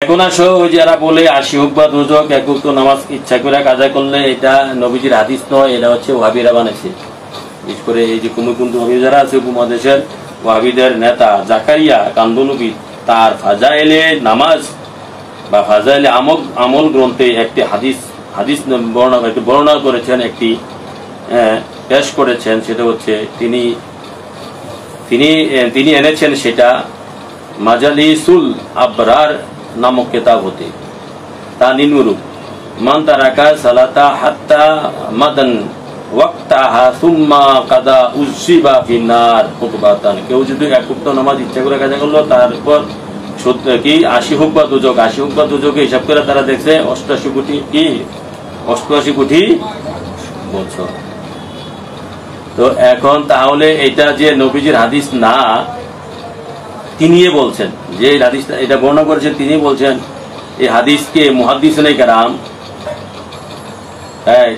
এখন আসো ওই যারা বলে 80 হোক বা দুজক এক ওয়াক্ত নামাজ ইচ্ছা করে কাজা করলে এটা নবীজির হাদিস নয়, এটা হচ্ছে ওয়াহাবিরা বানাইছে। বিশেষ করে এই যে কুমুকুন্তু ওয়াহাবি যারা আছে উপমহাদেশের ওয়াহাবিদের নেতা জাকারিয়া কান্দনবী, তার ফাজাইলে নামাজ বা ফাজাইলে আমল গ্রন্থে একটি হাদিস বর্ণনা করেছেন, একটি পেশ করেছেন। সেটা হচ্ছে তিনি এনেছেন সেটা মাজালিসুল আবরার নামক কিতাব হতে। তা নিম্নরূপ: মান তারাকা সালাতা হাত্তা মাদান ওয়াক্তাহা সুম্মা কাদা উযিবা ফিন্নার কুতুবাতান। কেউ যদি এক ওয়াক্ত নামাজ ইচ্ছা করে কাজা করলো, তারপর কি 80 হোক বা দুজক, 80 হোক বা দুজকে হিসাব করে তারা দেখছে 88 কোটি বছর। তো এখন তাহলে এটা যে নবীজির হাদিস না, তিনি বলছেন যে হাদিসটা এটা বর্ণনা করেছেন, তিনি বলছেন এই হাদিসকে মুহাদ্দিসিনে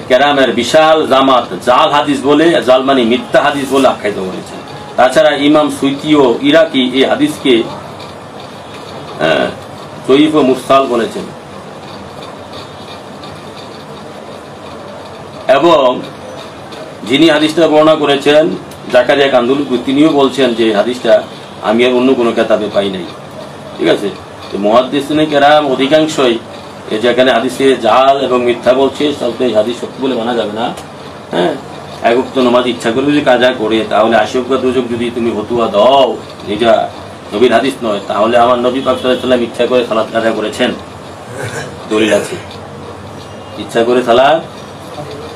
কেরামের বিশাল জামাত জাল হাদিস বলে, জাল মানে মিথ্যা হাদিস বলে আখ্যায়িত করেছেন। তাছাড়া ইমাম সুয়ুতি ও ইরাকি এই হাদিসকে জয়ীফ ও মুরসাল বলেছেন। এবং যিনি হাদিসটা বর্ণনা করেছেন জাকারিয়া কান্দনবী, তিনিও বলছেন যে হাদিসটা আমি আর অন্য কোনো কিতাবে পাই নাই। ঠিক আছে, মুহাদ্দিসিনে কেরাম অধিকাংশই যেখানে হাদিসে জাল এবং মিথ্যা বলছে, সবকে হাদিস সত্য বলে মানা যাবে না। হ্যাঁ, এক ওয়াক্ত নামাজ ইচ্ছা করে যদি কাজা করে, তাহলে 80 হোক বা দুজক যদি তুমি ফতোয়া দাও যেটা নবীর হাদিস নয়, তাহলে আমার নবী পাক সাল্লাল্লাহু আলাইহি ওয়াসাল্লাম ইচ্ছা করে সালাত কাজা করেছেন, দলিল আছে। ইচ্ছা করে সালাত,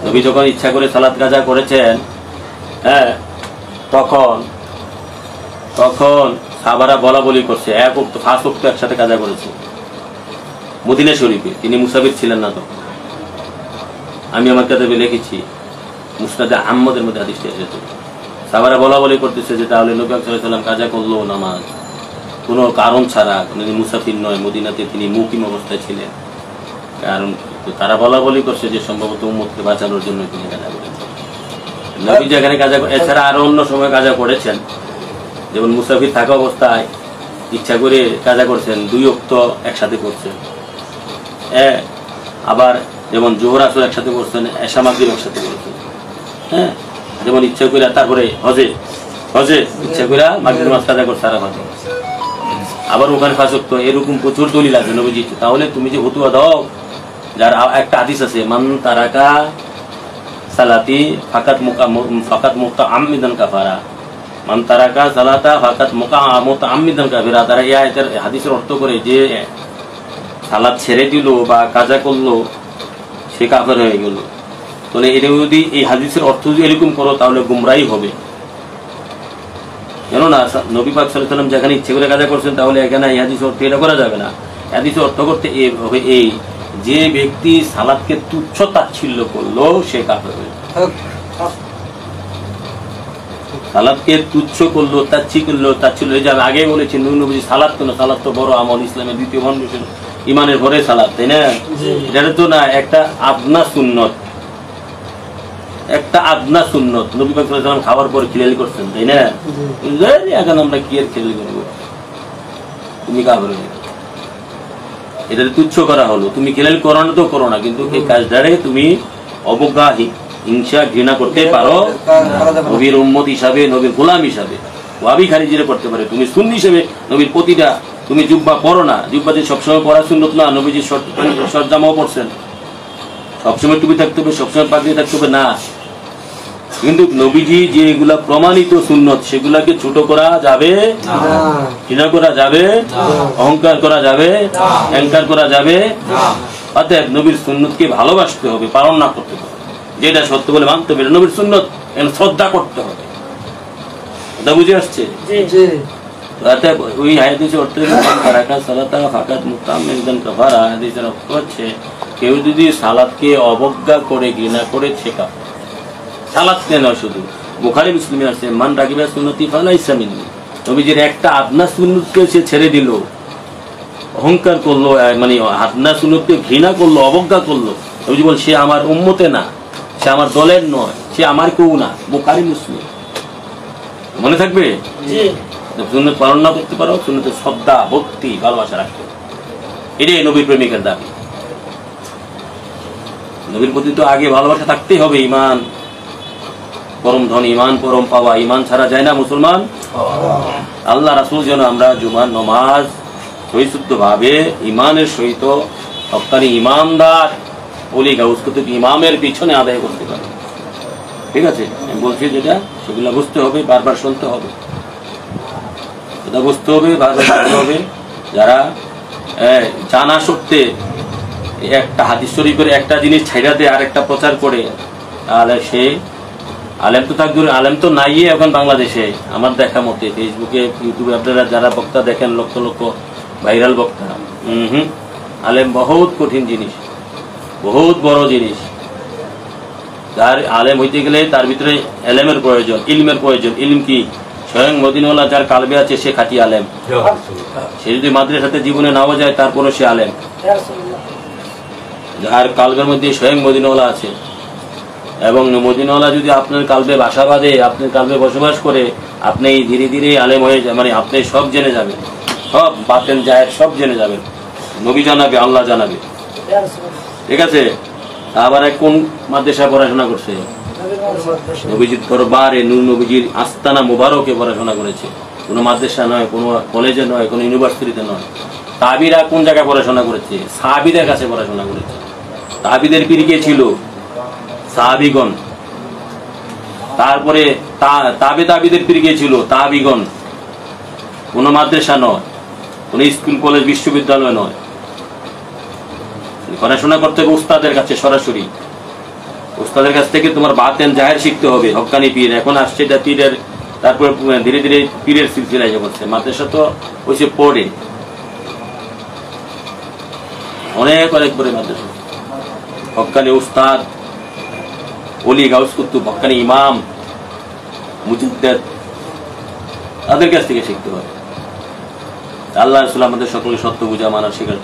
নবী যখন ইচ্ছা করে সালাত কাজা করেছেন, হ্যাঁ, তখন সাহাবারা বলা বলি করছে, এক ওয়াক্ত 5 ওয়াক্ত একসাথে কাজা করেছে মদিনা শরীফে। তিনি মুসাফির ছিলেন না তখন। আমি আমার কিতাবে লিখেছি, মুসনাদে আহমদের মধ্যে হাদিসটা এসেছে। সাহাবারা বলা বলি করতেছে যে তাহলে নবী সাল্লাল্লাহু আলাইহি ওয়াসাল্লাম কাজা করলো নামাজ কোনো কারণ ছাড়া, তিনি মুসাফির নয়, মদিনাতে তিনি মুকিম অবস্থায় ছিলেন। কারণ তারা বলা বলি করছে যে সম্ভবত উম্মতকে বাঁচানোর জন্য তিনি কাজা করেছেন। নবী যেখানে কাজা, এছাড়া আরো অন্য সময় কাজা করেছেন, যেমন মুসাফির থাকা অবস্থায় ইচ্ছা করে কাজা করছেন, 2 ওয়াক্ত একসাথে করছেন। আবার যেমন জোহর আসর একসাথে করছেন, এশা মাগরিব একসাথে করছেন। হ্যাঁ, যেমন ইচ্ছা করে, তারপরে হজে ইচ্ছা করে মাগরিব নামাজ কাজা করছে আর হজে, আবার ওখানে 5 ওয়াক্ত, এরকম প্রচুর দলিল আছে নবীজি। তাহলে তুমি যে ফতোয়া দাও, যার একটা হাদিস আছে, মান তারাকা সালাতি ফাকাত মুতাআম্মিদান কাফারা, মান তারাকা সালাতা ফাকাত মুতাআম্মিদান কাফারা। তারা এই আয়াতের হাদিসের অর্থ করে যে সালাত ছেড়ে দিল বা কাজা করলো সে কাফের হয়ে গেল। তাহলে এটা যদি এই হাদিসের অর্থ যদি এরকম করো, তাহলে গুমরাহি হবে। কেননা নবী পাক সাল্লাল্লাহু আলাইহি ওয়াসাল্লাম যেখানে ইচ্ছে করে কাজা করছেন, তাহলে এখানে এই হাদিসের অর্থ এটা করা যাবে না। হাদিসের অর্থ করতে হবে এই যে ব্যক্তি সালাতকে তুচ্ছ তাচ্ছিল্য করলো সে কাফের হয়ে গেল। সালাতকে তুচ্ছ করলো, তাচ্ছিল্য, এই যে আমি আগে বলেছি নবী সালাত কেন, সালাত তো বড় আমল, ইসলামের দ্বিতীয় ফাউন্ডেশন, ইমানের পরে সালাত, তাই না? এটা তো না, একটা আদনা সুন্নত, নবী পাক সাল্লাল্লাহু আলাইহি ওয়াসাল্লাম খাবার পরে খিলালি করছেন, তাই না? এখন আমরা কি আর খিলালি করবো, তুমি কাফের হয়ে গেলে। এটা তুচ্ছ করা হলো, তুমি খিলালি করো না তো করো না, কিন্তু এই কাজটারে তুমি অবজ্ঞা, হিংসা, ঘৃণা করতে পারো নবীর উম্মত হিসাবে, নবীর গোলাম হিসাবে। ওয়াহাবি খারিজিরা করতে পারে, তুমি সুন্নি হিসেবে নবীর প্রতিটা, তুমি জুব্বা পরো না, জুব্বা যে সবসময় পড়া সুন্নত না, নবীজি শর্ট জামাও পড়ছেন, সবসময় টুপি থাকতে হবে, সবসময় পাগড়ি থাকতে হবে না। কিন্তু নবীজি যে এগুলা প্রমাণিত সুন্নত, সেগুলাকে ছোট করা যাবে, ঘৃণা করা যাবে, অহংকার করা যাবে, অহংকার করা যাবে। অতএব নবীর সুন্নতকে ভালোবাসতে হবে, পালন না করতে হবে, যেটা সত্য বলে মানতে হবে। নবীর সুন্নত শ্রদ্ধা করতে হবে, এটা বুঝে আসছে? ওই হাদিসের অর্থ হচ্ছে কেউ যদি সালাতকে অবজ্ঞা করে, ঘৃণা করে, ছেকা সালাত নয়, শুধু বুখারী মুসলিমে আছে, মান রাগিবা সুন্নতি ফালাইসা মিন্নি। নবীজির একটা আদনা সুন্নতকে সে ছেড়ে দিল, অহংকার করলো, মানে আদনা সুন্নতকে ঘৃণা করলো, অবজ্ঞা করলো, নবীজি বল সে আমার উম্মতে না, সে আমার দলের নয়, সে আমার কেউ না। বুখারী মুসলিম, মনে থাকবে? সুন্নত পালন না করতে পারো, সুন্নতের শ্রদ্ধা, ভক্তি, ভালোবাসা রাখতে। এটাই নবীর প্রেমিকের দাবি। নবীর প্রতি তো আগে ভালোবাসা থাকতেই হবে। ইমান পরম ধন, ইমান পরম পাওয়া, ইমান ছাড়া যায় না মুসলমান। আল্লাহ রাসূল যেন আমরা জুমার নমাজ পরিশুদ্ধ ভাবে ইমানের সহিত হক্কানি ইমানদার ওলি গাউস কুতুব ইমামের পিছনে আদায় করতে পারে। ঠিক আছে, আমি বলছি যেটা সেগুলো বুঝতে হবে, বারবার শুনতে হবে, এটা বুঝতে হবে, বারবার শুনতে হবে। যারা জানা সত্ত্বে একটা হাদিস শরীফের একটা জিনিস ছাইড়া দিয়ে আর একটা প্রচার করে, তাহলে সে আলেম তো থাকবে, আলেম তো নাই এখন বাংলাদেশে আমার দেখা মতে। ফেসবুকে ইউটিউবে আপনারা যারা বক্তা দেখেন, লক্ষ লক্ষ ভাইরাল বক্তা, আলেম বহুত কঠিন জিনিস, বহুত বড় জিনিস। যার আলেম হইতে গেলে তার ভিতরে এলেমের প্রয়োজন, ইলমের প্রয়োজন। ইলম কি? স্বয়ং মদিনাওয়ালা যার কালবে আছে সে খাঁটি আলেম। সে যদি মাদ্রাসাতে জীবনে নাও যায় তারপরও সে আলেম। যার কালবের মধ্যে স্বয়ং মদিনাওয়ালা আছে, এবং মদিনাওয়ালা যদি আপনার কালবে বাসা বাঁধে, আপনার কালবে বসবাস করে, আপনি ধীরে ধীরে আলেম হয়ে মানে আপনি সব জেনে যাবেন, সব বাতেন জায়ের সব জেনে যাবেন। নবী জানাবে, আল্লাহ জানাবে। ঠিক আছে। আবার কোন মাদ্রাসা পড়াশোনা করছে? নবীজির দরবারে, নূর নবীজির আস্তানা মুবারকে পড়াশোনা করেছে। কোনো মাদ্রাসা নয়, কোনো কলেজে নয়, কোনো ইউনিভার্সিটিতে নয়। তাবিরা কোন জায়গায় পড়াশোনা করেছে? সাহাবীদের কাছে পড়াশোনা করেছে। তাবিদের পীর কে ছিল? সাহাবীগণ। তারপরে তাবিদের পীর কে ছিল? তাবিগণ। কোনো মাদ্রাসা নয়, কোনো স্কুল কলেজ বিশ্ববিদ্যালয় নয়। পড়াশোনা করতে হবে উস্তাদের কাছে সরাসরি। উস্তাদের কাছ থেকে তোমার বাতেন জাহের শিখতে হবে। হক্কানি পীর এখন আসছে, এটা পীরের, তারপরে ধীরে ধীরে পীরের সিলসিলা এসে পড়ছে। মাদ্রাসা তো ওইসে পড়ে অনেক অনেক পরে মাদ্রাসা। হক্কানি উস্তাদ, ওলি গাউস কুতুব, হক্কানি ইমাম, মুজাদ্দিদ, তাদের কাছ থেকে শিখতে হবে। আল্লাহ রাসূল আমাদের সকলকে সত্য বুঝা মানার শিকার